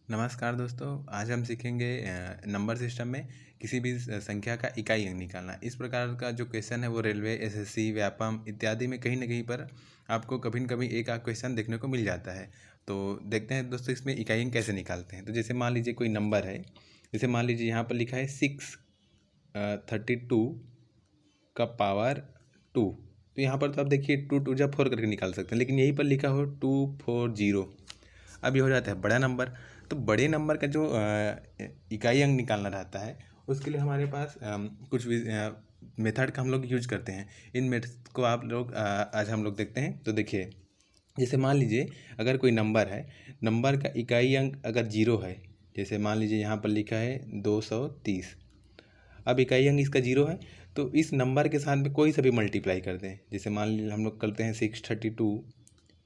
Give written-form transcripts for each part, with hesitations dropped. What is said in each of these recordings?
नमस्कार दोस्तों, आज हम सीखेंगे नंबर सिस्टम में किसी भी संख्या का इकाई अंक निकालना। इस प्रकार का जो क्वेश्चन है वो रेलवे, एसएससी, व्यापम इत्यादि में कहीं ना कहीं पर आपको कभी न कभी एक आध क्वेश्चन देखने को मिल जाता है। तो देखते हैं दोस्तों इसमें इकाई अंक कैसे निकालते हैं। तो जैसे मान लीजिए कोई नंबर है, जैसे मान लीजिए यहाँ पर लिखा है 632 का पावर 2। तो यहाँ पर तो आप देखिए 2 2 जा 4 करके निकाल सकते हैं, लेकिन यहीं पर लिखा हो 240। अब ये हो जाता है बड़ा नंबर। तो बड़े नंबर का जो इकाई अंक निकालना रहता है उसके लिए हमारे पास कुछ मेथड का हम लोग यूज करते हैं। इन मेथड को आप लोग आज हम लोग देखते हैं। तो देखिए, जैसे मान लीजिए अगर कोई नंबर है, नंबर का इकाई अंक अगर 0 है, जैसे मान लीजिए यहाँ पर लिखा है 230। अब इकाई अंक इसका 0 है, तो इस नंबर के साथ में कोई सा भी मल्टीप्लाई कर दें। जैसे मान लीजिए हम लोग करते हैं 632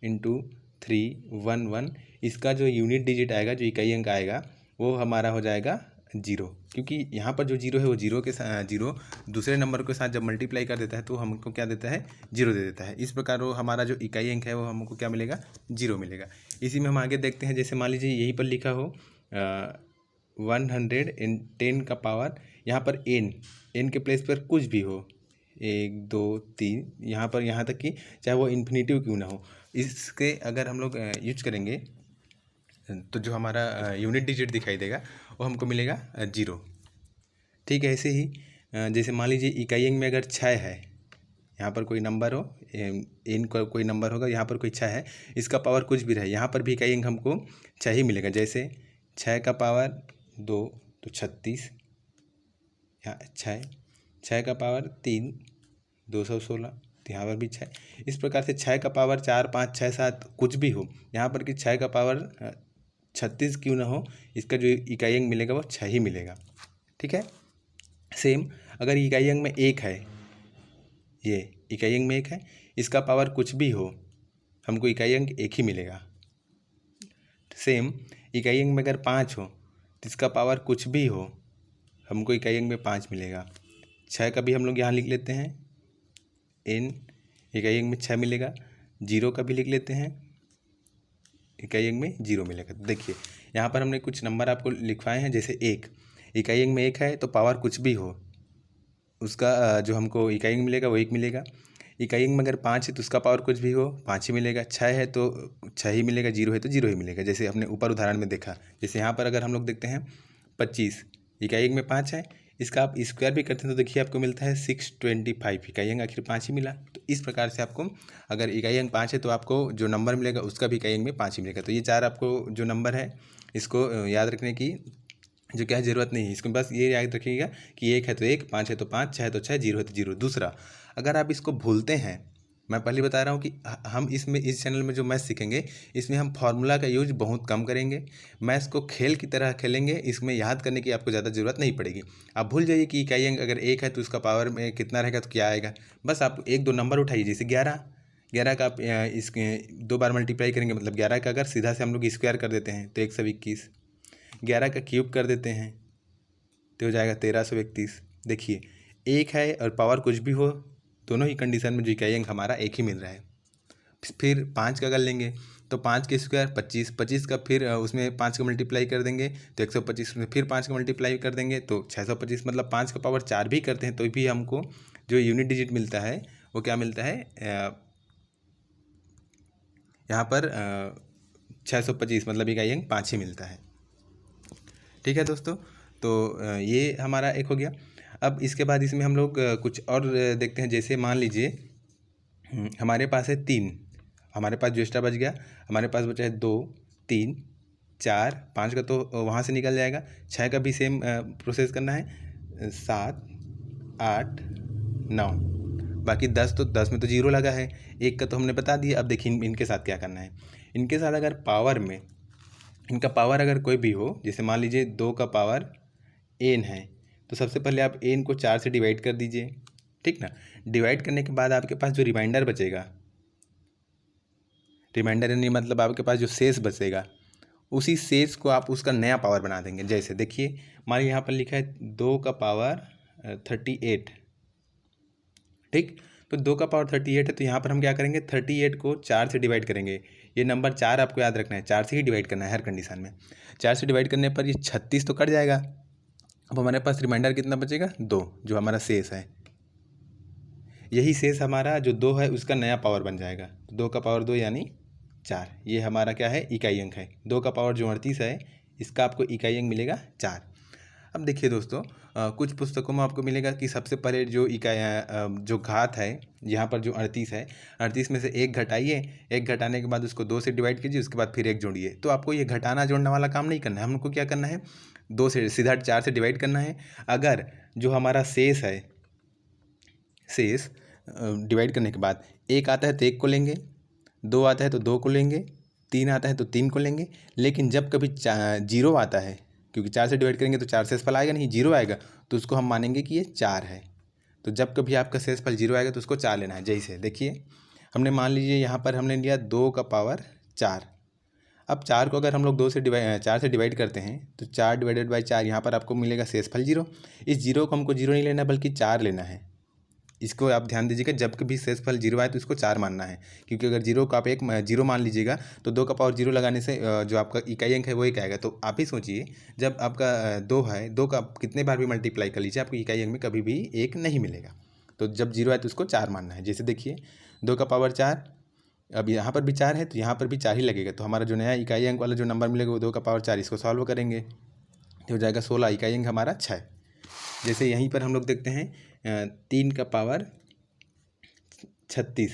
इंटू 311। इसका जो यूनिट डिजिट आएगा, जो इकाई अंक आएगा, वो हमारा हो जाएगा 0। क्योंकि यहाँ पर जो 0 है वो 0 के साथ 0 दूसरे नंबर के साथ जब मल्टीप्लाई कर देता है तो हमको क्या देता है, 0 दे देता है। इस प्रकार वो हमारा जो इकाई अंक है वो हमको क्या मिलेगा, 0 मिलेगा। इसी में हम आगे देखते हैं। जैसे मान लीजिए यहीं पर लिखा हो 110 का पावर, यहाँ पर एन के प्लेस पर कुछ भी हो, 1 2 3, यहाँ पर यहाँ तक कि चाहे वो इन्फिनेटिव क्यों ना हो, इसके अगर हम लोग यूज करेंगे तो जो हमारा यूनिट डिजिट दिखाई देगा वो हमको मिलेगा 0। ठीक है। ऐसे ही जैसे मान लीजिए इकाई अंक में अगर 6 है, यहाँ पर कोई नंबर हो, एन का कोई नंबर होगा, यहाँ पर कोई 6 है, इसका पावर कुछ भी रहे, यहाँ पर भी इकाई अंक हमको 6 ही मिलेगा। जैसे 6 का पावर 2 तो 36, यहाँ 6 का पावर 3 216, तो यहाँ पर भी 6। इस प्रकार से 6 का पावर 4 5 6 7 कुछ भी हो, यहाँ पर कि 6 का पावर 36 क्यों ना हो, इसका जो इकाई अंक मिलेगा वो 6 ही मिलेगा। ठीक है। सेम अगर इकाई अंक में 1 है, ये इकाई अंक में 1 है, इसका पावर कुछ भी हो, हमको इकाई अंक 1 ही मिलेगा। सेम इकाई अंक में अगर 5 हो तो इसका पावर कुछ भी हो, हमको इकाई अंक में 5 मिलेगा। 6 का भी हम लोग यहाँ लिख लेते हैं, एन इकाई अंक में 6 मिलेगा। 0 का भी लिख लेते हैं, इकाई अंक में 0 मिलेगा। तो देखिए यहाँ पर हमने कुछ नंबर आपको लिखवाए हैं। जैसे 1 इकाई अंक में 1 है तो पावर कुछ भी हो, उसका जो हमको इकाई अंक मिलेगा वो 1 मिलेगा। इकाई अंक में अगर 5 है तो उसका पावर कुछ भी हो, 5 ही मिलेगा। 6 है तो 6 ही मिलेगा, 0 है तो 0 ही मिलेगा। जैसे हमने ऊपर उदाहरण में देखा। जैसे यहाँ पर अगर हम लोग देखते हैं 25, इकाई अंक में 5 है, इसका आप स्क्वायर भी करते हैं तो देखिए आपको मिलता है 625, इकाई अंक आखिर 5 ही मिला। तो इस प्रकार से आपको अगर इकाई अंक 5 है तो आपको जो नंबर मिलेगा उसका भी इकाई अंक में 5 ही मिलेगा। तो ये 4 आपको जो नंबर है इसको याद रखने की जो क्या है ज़रूरत नहीं है। इसको बस ये याद रखिएगा कि 1 है तो 1, 5 है तो 5, 6 है तो 6, 0 है तो 0। दूसरा, अगर आप इसको भूलते हैं, मैं पहले बता रहा हूँ कि हम इसमें इस चैनल में जो मैथ सीखेंगे इसमें हम फार्मूला का यूज बहुत कम करेंगे। मैथ्स को खेल की तरह खेलेंगे, इसमें याद करने की आपको ज़्यादा ज़रूरत नहीं पड़ेगी। आप भूल जाइए कि इकाई अंक अगर 1 है तो उसका पावर में कितना रहेगा तो क्या आएगा। बस आप 1 2 नंबर उठाइए। जैसे 11 का आप इसके 2 बार मल्टीप्लाई करेंगे, मतलब 11 का अगर सीधा से हम लोग स्क्वायर कर देते हैं तो 121, 11 का क्यूब कर देते हैं तो हो जाएगा 1331। देखिए 1 है और पावर कुछ भी हो, दोनों ही कंडीशन में जो इकाई अंक हमारा 1 ही मिल रहा है। फिर 5 का कर लेंगे तो 5 के स्क्वायर 25, 25 का फिर उसमें 5 का मल्टीप्लाई कर देंगे तो 125, में फिर 5 का मल्टीप्लाई कर देंगे तो 625, मतलब 5 का पावर 4 भी करते हैं तो भी हमको जो यूनिट डिजिट मिलता है वो क्या मिलता है, यहाँ पर 625, मतलब इकाई अंक 5 ही मिलता है। ठीक है दोस्तों। तो ये हमारा एक हो गया। अब इसके बाद इसमें हम लोग कुछ और देखते हैं। जैसे मान लीजिए हमारे पास है 3, हमारे पास जो एक्स्ट्रा बच गया, हमारे पास बचा है 2 3 4 5 का तो वहाँ से निकल जाएगा। 6 का भी सेम प्रोसेस करना है, 7 8 9, बाकी 10, तो 10 में तो 0 लगा है, 1 का तो हमने बता दिया। अब देखिए इनके साथ क्या करना है। इनके साथ अगर पावर में इनका पावर अगर कोई भी हो, जैसे मान लीजिए 2 का पावर एन है, तो सबसे पहले आप एन को 4 से डिवाइड कर दीजिए। ठीक ना। डिवाइड करने के बाद आपके पास जो रिमाइंडर बचेगा, रिमाइंडर यानी मतलब आपके पास जो शेष बचेगा, उसी शेष को आप उसका नया पावर बना देंगे। जैसे देखिए मान लीजिए यहाँ पर लिखा है 2 का पावर 38। ठीक, तो 2 का पावर 38 है तो यहाँ पर हम क्या करेंगे, 38 को 4 से डिवाइड करेंगे। ये नंबर 4 आपको याद रखना है, 4 से ही डिवाइड करना है हर कंडीशन में। 4 से डिवाइड करने पर ये 36 तो कट जाएगा। अब हमारे पास रिमाइंडर कितना बचेगा, 2, जो हमारा शेष है। यही शेष हमारा जो 2 है उसका नया पावर बन जाएगा। 2 का पावर 2 यानी 4। ये हमारा क्या है, इकाई अंक है। 2 का पावर जो 38 है इसका आपको इकाई अंक मिलेगा 4। अब देखिए दोस्तों, कुछ पुस्तकों में आपको मिलेगा कि सबसे पहले जो इकाई जो घात है, यहाँ पर जो 38 है, 38 में से 1 घटाइए, 1 घटाने के बाद उसको 2 से डिवाइड कीजिए, उसके बाद फिर 1 जोड़िए। तो आपको ये घटाना जोड़ने वाला काम नहीं करना है, हमको क्या करना है, 2 से सीधा 4 से डिवाइड करना है। अगर जो हमारा शेष है, शेष डिवाइड करने के बाद 1 आता है तो 1 को लेंगे, 2 आता है तो 2 को लेंगे, 3 आता है तो 3 को लेंगे। लेकिन जब कभी 0 आता है, क्योंकि 4 से डिवाइड करेंगे तो 4 शेषफल आएगा नहीं, 0 आएगा, तो उसको हम मानेंगे कि ये 4 है। तो जब कभी आपका शेषफल 0 आएगा तो उसको 4 लेना है। जैसे देखिए, हमने मान लीजिए यहाँ पर हमने लिया 2 का पावर 4। अब 4 को अगर हम लोग 4 से डिवाइड करते हैं तो 4 डिवाइडेड बाई 4, यहाँ पर आपको मिलेगा शेषफल 0। इस 0 को हमको 0 नहीं लेना बल्कि 4 लेना है। इसको आप ध्यान दीजिएगा, जब कभी शेषफल 0 आए तो इसको 4 मानना है, क्योंकि अगर 0 को आप 0 मान लीजिएगा तो 2 का पावर 0 लगाने से जो आपका इकाई अंक है वो 1 आएगा। तो आप ही सोचिए, जब आपका 2 है, 2 का कितने बार भी मल्टीप्लाई कर लीजिए, आपको इकाई अंक में कभी भी 1 नहीं मिलेगा। तो जब 0 आए तो उसको 4 मानना है। जैसे देखिए, 2 का पावर 4, अब यहाँ पर भी 4 है तो यहाँ पर भी 4 ही लगेगा। तो हमारा जो नया इकाई अंक वाला जो नंबर मिलेगा वो 2 का पावर 4, इसको सॉल्व करेंगे तो हो जाएगा 16, इकाई अंक हमारा 6। जैसे यहीं पर हम लोग देखते हैं 3 का पावर 36,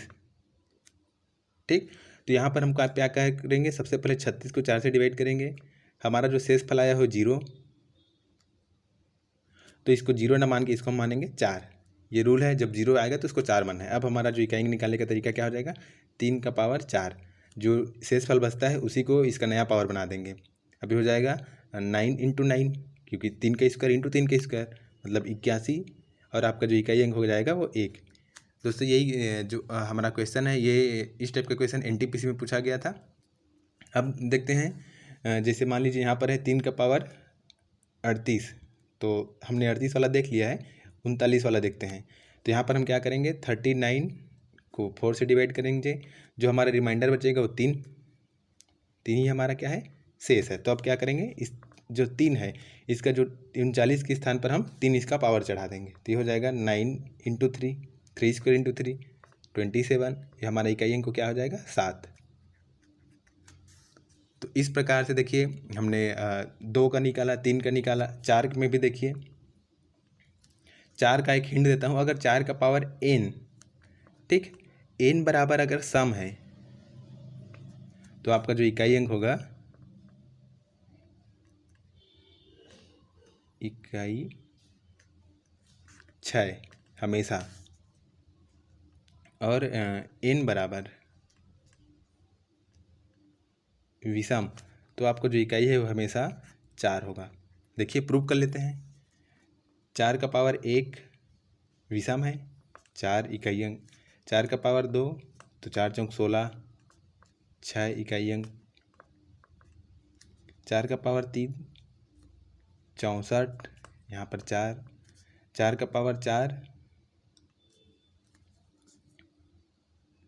ठीक। तो यहाँ पर हम क्या करेंगे, सबसे पहले 36 को 4 से डिवाइड करेंगे, हमारा जो शेषफल आया हो 0, तो इसको 0 ना मान के इसको हम मानेंगे 4। ये रूल है, जब 0 आएगा तो उसको 4 मानना है। अब हमारा जो इकाई अंक निकालने का तरीका क्या हो जाएगा, 3 का पावर 4, जो शेषफल बचता है उसी को इसका नया पावर बना देंगे। अभी हो जाएगा 9 × 9, क्योंकि 3 का स्क्वायर इंटू 3 का स्क्वायर मतलब 81, और आपका जो इकाई अंक हो जाएगा वो 1। दोस्तों यही जो हमारा क्वेश्चन है, ये इस टाइप का क्वेश्चन NTPC में पूछा गया था। अब देखते हैं, जैसे मान लीजिए यहाँ पर है 3 का पावर 38, तो हमने 38 वाला देख लिया है, 39 वाला देखते हैं। तो यहाँ पर हम क्या करेंगे, 39 को 4 से डिवाइड करेंगे, जो हमारा रिमाइंडर बचेगा वो 3 ही हमारा क्या है, शेष है। तो अब क्या करेंगे, इस जो 3 है इसका जो 39 के स्थान पर हम 3 इसका पावर चढ़ा देंगे, तो ये हो जाएगा 9 × 3, 3 स्क्वायर इंटू 3, 27। ये हमारा इकाई अंक को क्या हो जाएगा, 7। तो इस प्रकार से देखिए हमने 2 का निकाला, 3 का निकाला, 4 में भी देखिए 4 का एक हिंट देता हूँ। अगर 4 का पावर n, ठीक, n बराबर अगर सम है तो आपका जो इकाई अंक होगा, इकाई 6 हमेशा, और n बराबर विषम, तो आपको जो इकाई है वो हमेशा 4 होगा। देखिए प्रूव कर लेते हैं। 4 का पावर 1 विषम है, 4 इकाई अंक। 4 का पावर 2 तो 4 चौक 16, 6 इकाई अंक। 4 का पावर 3 64, यहाँ पर 4। 4 का पावर 4,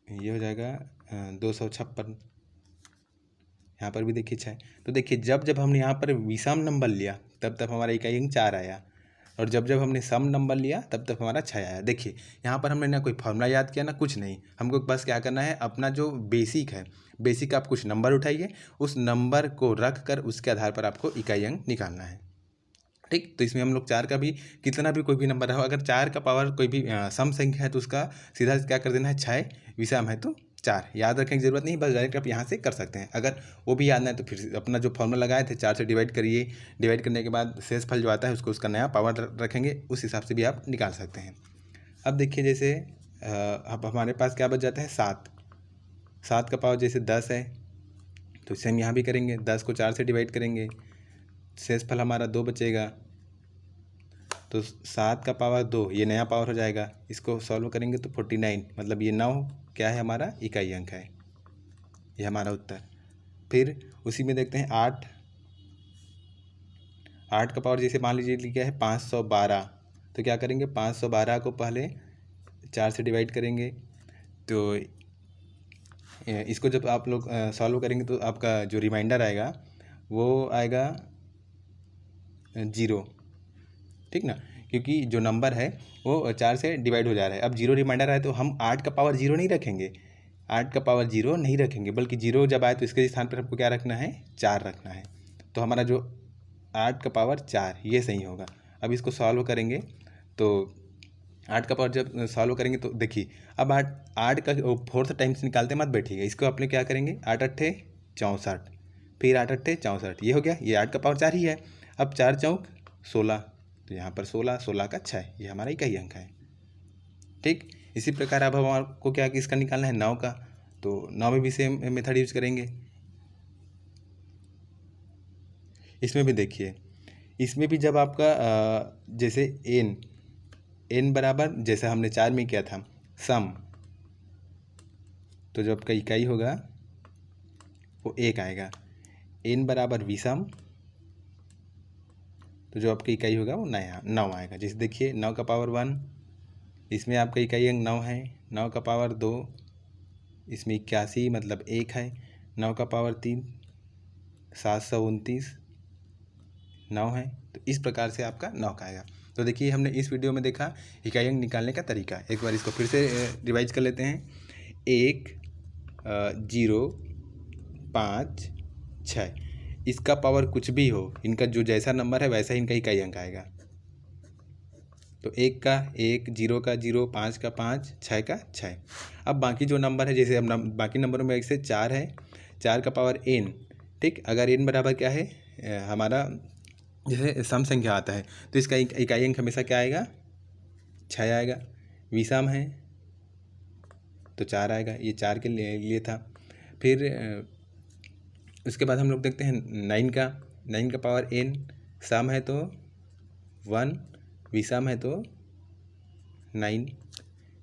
ये हो जाएगा 256, यहाँ पर भी देखिए 6। तो देखिए जब जब हमने यहाँ पर विषम नंबर लिया तब तब हमारा इकाई अंक 4 आया, और जब जब हमने सम नंबर लिया तब तब हमारा 6 आया। देखिए यहाँ पर हमने ना कोई फॉर्मूला याद किया ना कुछ नहीं, हमको बस क्या करना है, अपना जो बेसिक है, बेसिक आप कुछ नंबर उठाइए, उस नंबर को रख कर उसके आधार पर आपको इकाई अंक निकालना है, ठीक। तो इसमें हम लोग 4 का भी कितना भी कोई भी नंबर रहा हो, अगर 4 का पावर कोई भी सम संख्या है तो उसका सीधा क्या कर देना है, 6, विषम है तो 4। याद रखने की जरूरत नहीं, बस डायरेक्ट आप यहाँ से कर सकते हैं। अगर वो भी याद ना है तो फिर अपना जो फॉर्मूला लगाए थे 4 से डिवाइड करिए, डिवाइड करने के बाद शेषफल जो आता है उसको उसका नया पावर रखेंगे, उस हिसाब से भी आप निकाल सकते हैं। अब देखिए जैसे अब हमारे पास क्या बच जाता है, 7। 7 का पावर जैसे 10 है तो इसे हम यहाँ भी करेंगे, 10 को 4 से डिवाइड करेंगे, शेषफल हमारा 2 बचेगा, तो 7 का पावर 2 ये नया पावर हो जाएगा, इसको सॉल्व करेंगे तो 49, मतलब ये 9 क्या है, हमारा इकाई अंक है। ये हमारा उत्तर। फिर उसी में देखते हैं 8। 8 का पावर जैसे मान लीजिए क्या है, 512, तो क्या करेंगे, 512 को पहले 4 से डिवाइड करेंगे, तो इसको जब आप लोग सॉल्व करेंगे तो आपका जो रिमाइंडर आएगा वो आएगा 0, ठीक ना, क्योंकि जो नंबर है वो 4 से डिवाइड हो जा रहा है। अब 0 रिमाइंडर आए तो हम 8 का पावर 0 नहीं रखेंगे, 8 का पावर 0 नहीं रखेंगे, बल्कि 0 जब आए तो इसके स्थान पर हमको क्या रखना है, 4 रखना है। तो हमारा जो 8 का पावर 4 ये सही होगा। अब इसको सॉल्व करेंगे तो 8 का पावर जब सॉल्व करेंगे तो देखिए अब 8 का 4th टाइम से निकालते मत बैठिएगा, इसको अपने क्या करेंगे 8 अट्ठे 64, फिर 8 अट्ठे 64, ये हो गया, ये 8 का पावर 4 ही है। अब 4 चौक 16, तो यहाँ पर 16, 16 का 6, ये हमारा इकाई अंक है, ठीक। इसी प्रकार अब हमारे को क्या किसका निकालना है, 9 का, तो 9 में भी सेम मेथड यूज करेंगे। इसमें भी देखिए, इसमें भी जब आपका जैसे n बराबर जैसे हमने 4 में किया था सम, तो जो आपका इकाई होगा वो 1 आएगा। n बराबर विषम, तो जो आपकी इकाई होगा वो 9 आएगा। जैसे देखिए 9 का पावर 1, इसमें आपका इकाई अंक 9 है, 9 का पावर 2, इसमें 81 मतलब 1 है, 9 का पावर 3 729 9 है, तो इस प्रकार से आपका 9 का आएगा। तो देखिए हमने इस वीडियो में देखा इकाई अंक निकालने का तरीका। एक बार इसको फिर से रिवाइज कर लेते हैं। 1 0 5 6, इसका पावर कुछ भी हो, इनका जो जैसा नंबर है वैसा ही इनका इकाई अंक आएगा। तो 1 का 1, 0 का 0, 5 का 5, 6 का 6। अब बाकी जो नंबर है, जैसे अब बाकी नंबरों में 1 से 4 है, 4 का पावर n, ठीक। अगर n बराबर क्या है हमारा, जैसे सम संख्या आता है तो इसका इकाई अंक हमेशा क्या आएगा, 6 आएगा। विषम है तो 4 आएगा, ये 4 के लिए था। फिर उसके बाद हम लोग देखते हैं 9 का पावर n, सम है तो 1, विषम है तो 9,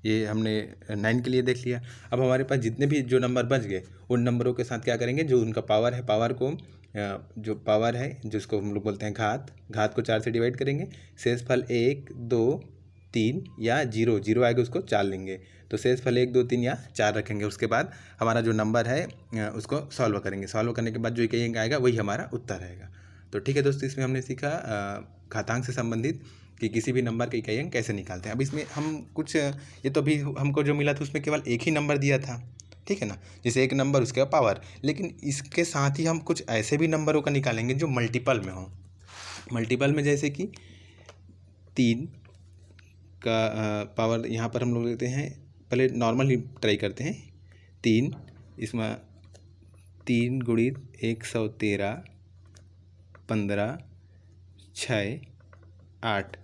ये हमने 9 के लिए देख लिया। अब हमारे पास जितने भी जो नंबर बच गए उन नंबरों के साथ क्या करेंगे, जो उनका पावर है, पावर को जो पावर है जिसको हम लोग बोलते हैं घात को 4 से डिवाइड करेंगे। शेषफल 1 2 3 या 0 आएगा उसको 4 लेंगे, तो शेषफल 1 2 3 या 4 रखेंगे। उसके बाद हमारा जो नंबर है उसको सॉल्व करेंगे, सॉल्व करने के बाद जो इकाई अंक आएगा वही हमारा उत्तर रहेगा। तो ठीक है दोस्तों, इसमें हमने सीखा घातांक से संबंधित कि किसी भी नंबर का इकाई अंक कैसे निकालते हैं। अब इसमें हम कुछ, ये तो अभी हमको जो मिला था उसमें केवल एक ही नंबर दिया था, ठीक है ना, जैसे एक नंबर उसका पावर, लेकिन इसके साथ ही हम कुछ ऐसे भी नंबरों का निकालेंगे जो मल्टीपल में हो। मल्टीपल में जैसे कि 3 का पावर, यहाँ पर हम लोग लेते हैं, पहले नॉर्मल ही ट्राई करते हैं। 3, इसमें 3 गुणित 113 15 6 8,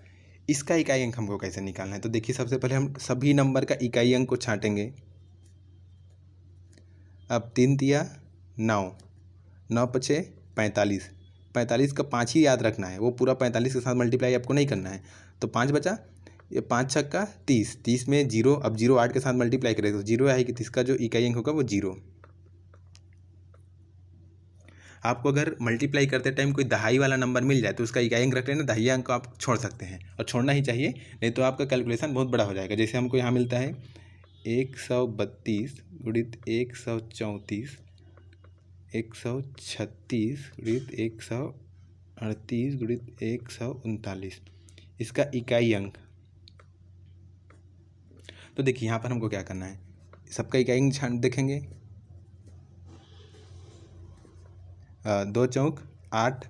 इसका इकाई अंक हमको कैसे निकालना है। तो देखिए सबसे पहले हम सभी नंबर का इकाई अंक को छांटेंगे। अब 3 दिया 9, 9 पचे 45, 45 का 5 ही याद रखना है, वो पूरा 45 के साथ मल्टीप्लाई आपको नहीं करना है। तो 5 बचा, ये 5 छक्का का 30, 30 में 0, अब 0 8 के साथ मल्टीप्लाई करेगा तो 0 आएगी, तो इसका जो इकाई अंक होगा वो 0। आपको अगर मल्टीप्लाई करते टाइम कोई दहाई वाला नंबर मिल जाए तो उसका इकाई अंक रख लेना, दहाई अंक को आप छोड़ सकते हैं, और छोड़ना ही चाहिए, नहीं तो आपका कैलकुलेशन बहुत बड़ा हो जाएगा। जैसे हमको यहाँ मिलता है 132 गुणित 134 136 गुणित 138 गुणित 139, इसका इकाई अंक। तो देखिए यहाँ पर हमको क्या करना है, सबका इकाई अंक देखेंगे। 2 चौक 8,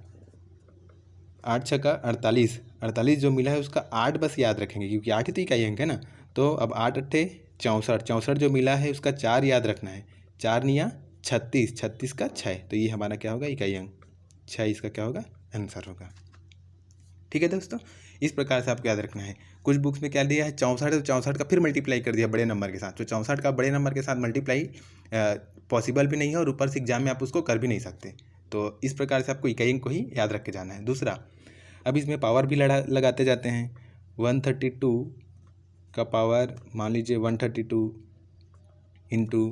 8 छक्का 48, 48 जो मिला है उसका 8 बस याद रखेंगे, क्योंकि 8 ही तो इकाई अंक है ना। तो अब 8 अट्ठे 64, 64 जो मिला है उसका 4 याद रखना है, 4 निया 36, 36 का 6, तो ये हमारा क्या होगा, इकाई अंक 6, इसका क्या होगा, आंसर होगा। ठीक है दोस्तों, इस प्रकार से आपको याद रखना है। कुछ बुक्स में क्या दिया है 64 है तो 64 का फिर मल्टीप्लाई कर दिया बड़े नंबर के साथ, तो 64 का बड़े नंबर के साथ मल्टीप्लाई पॉसिबल भी नहीं है, और ऊपर से एग्जाम में आप उसको कर भी नहीं सकते। तो इस प्रकार से आपको इकाई अंक को ही याद रख के जाना है। दूसरा, अब इसमें पावर भी लगाते जाते हैं। 132 का पावर मान लीजिए 132 इंटू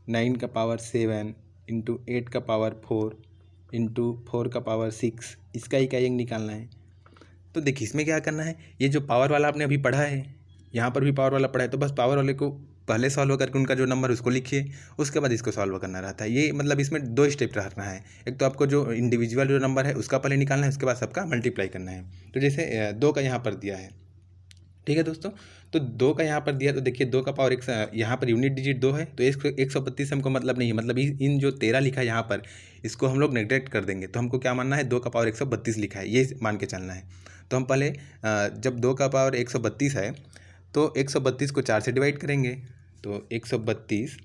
9 का पावर 7 इंटू 8 का पावर 4 इंटू 4 का पावर 6, इसका इकाई अंक निकालना है। तो देखिए इसमें क्या करना है, ये जो पावर वाला आपने अभी पढ़ा है, यहाँ पर भी पावर वाला पढ़ा है, तो बस पावर वाले को पहले सॉल्व करके उनका जो नंबर उसको लिखिए, उसके बाद इसको सॉल्व करना रहता है। ये मतलब इसमें 2 स्टेप रहना है। एक तो आपको जो इंडिविजुअल जो नंबर है उसका पहले निकालना है, उसके बाद सबका मल्टीप्लाई करना है। तो जैसे 2 का यहाँ पर दिया है, ठीक है दोस्तों। तो 2 का यहाँ पर दिया, तो देखिए 2 का पावर यहाँ पर यूनिट डिजिट 2 है, तो 132 हमको मतलब नहीं है, मतलब इन जो 13 लिखा है यहाँ पर, इसको हम लोग नेगलेक्ट कर देंगे। तो हमको क्या मानना है, 2 का पावर 132 लिखा है, ये मान के चलना है। तो हम पहले जब 2 का पावर 132 है तो 132 को 4 से डिवाइड करेंगे। तो 132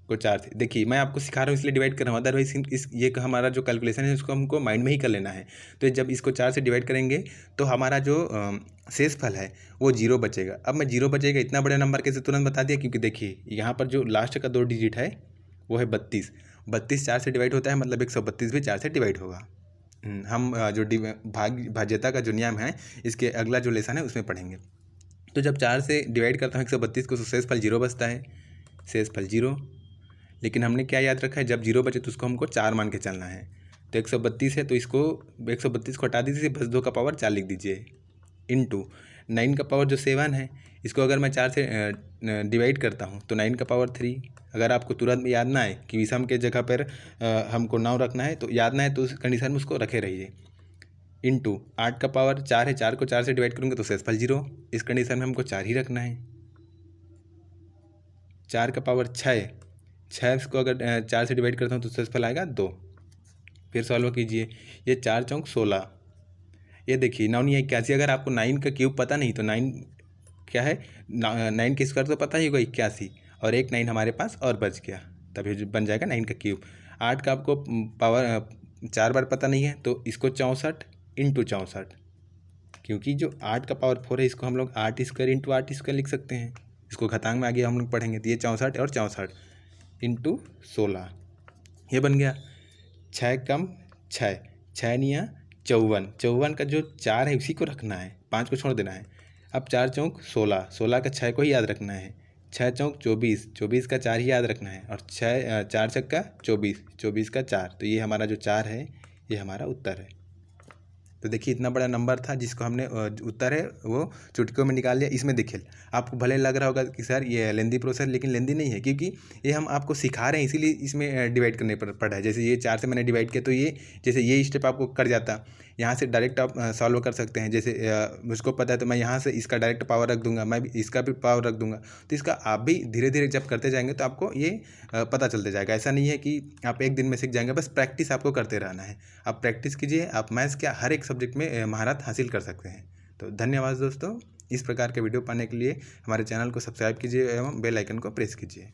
को 4 से, देखिए मैं आपको सिखा रहा हूँ इसलिए डिवाइड कर रहा हूँ, अदरवाइज ये हमारा जो कैलकुलेशन है उसको हमको माइंड में ही कर लेना है। तो जब इसको 4 से डिवाइड करेंगे तो हमारा जो शेषफल है वो 0 बचेगा। अब मैं 0 बचेगा इतना बड़ा नंबर कैसे तुरंत बता दिया, क्योंकि देखिए यहाँ पर जो लास्ट का 2 डिजिट है वो है 32 4 से डिवाइड होता है, मतलब 132 भी 4 से डिवाइड होगा। हम जो भाज्यता का जो नियम है इसके अगला जो लेसन है उसमें पढ़ेंगे। तो जब 4 से डिवाइड करता हूँ 132 को, तो शेषफल 0 बचता है, शेषफल 0। लेकिन हमने क्या याद रखा है, जब 0 बचे तो उसको हमको 4 मान के चलना है। तो 132 है तो इसको 132 को हटा दीजिए, बस 2 का पावर 4 लिख दीजिए, इनटू 9 का पावर जो 7 है, इसको अगर मैं 4 से डिवाइड करता हूँ तो 9 का पावर 3। अगर आपको तुरंत में याद ना आए कि विषम के जगह पर हमको 9 रखना है, तो याद ना है तो उस कंडीशन में उसको रखे रहिए। इनटू 8 का पावर 4 है, 4 को 4 से डिवाइड करूँगा तो शेषफल 0, इस कंडीशन में हमको 4 ही रखना है। 4 का पावर 6 को अगर 4 से डिवाइड करता हूँ तो शेषफल आएगा 2। फिर सॉल्व कीजिए, ये 4 चौक 16, ये देखिए 9 नहीं 81। अगर आपको 9 का क्यूब पता नहीं तो 9 क्या है, 9 के स्क्वायर तो पता ही होगा 81, और एक 9 हमारे पास और बच गया, तभी बन जाएगा 9 का क्यूब। 8 का आपको पावर 4 बार पता नहीं है तो इसको 64 इंटू 64, क्योंकि जो 8 का पावर 4 है इसको हम लोग 8 स्क्वायर इंटू 8 स्क्वायर लिख सकते हैं। इसको घातांक में आगे हम लोग पढ़ेंगे। तो ये 64 और 64 इंटू 16, ये बन गया 6 कम 6, 6 निया 54, 54 का जो 4 है उसी को रखना है, 5 को छोड़ देना है। अब 4 चौक 16, 16 का 6 को ही याद रखना है, 6 चौक 24, 24 का 4 ही याद रखना है, और 4 छक्का 24, 24 का 4। तो ये हमारा जो 4 है ये हमारा उत्तर है। तो देखिए इतना बड़ा नंबर था जिसको हमने उत्तर है वो चुटकियों में निकाल लिया। इसमें देखिए आपको भले लग रहा होगा कि सर ये लेंदी प्रोसेस, लेकिन लेंदी नहीं है, क्योंकि ये हम आपको सिखा रहे हैं इसीलिए इसमें डिवाइड करने पर पड़ा है। जैसे ये 4 से मैंने डिवाइड किया तो ये जैसे ये स्टेप आपको कर जाता, यहाँ से डायरेक्ट आप सॉल्व कर सकते हैं। जैसे मुझको पता है तो मैं यहाँ से इसका डायरेक्ट पावर रख दूंगा, मैं भी इसका भी पावर रख दूंगा। तो इसका आप भी धीरे धीरे जब करते जाएंगे तो आपको ये पता चलते जाएगा। ऐसा नहीं है कि आप एक दिन में सीख जाएंगे, बस प्रैक्टिस आपको करते रहना है। आप प्रैक्टिस कीजिए, आप मैथ्स क्या हर एक सब्जेक्ट में महारत हासिल कर सकते हैं। तो धन्यवाद दोस्तों। इस प्रकार के वीडियो पाने के लिए हमारे चैनल को सब्सक्राइब कीजिए एवं बेल आइकन को प्रेस कीजिए।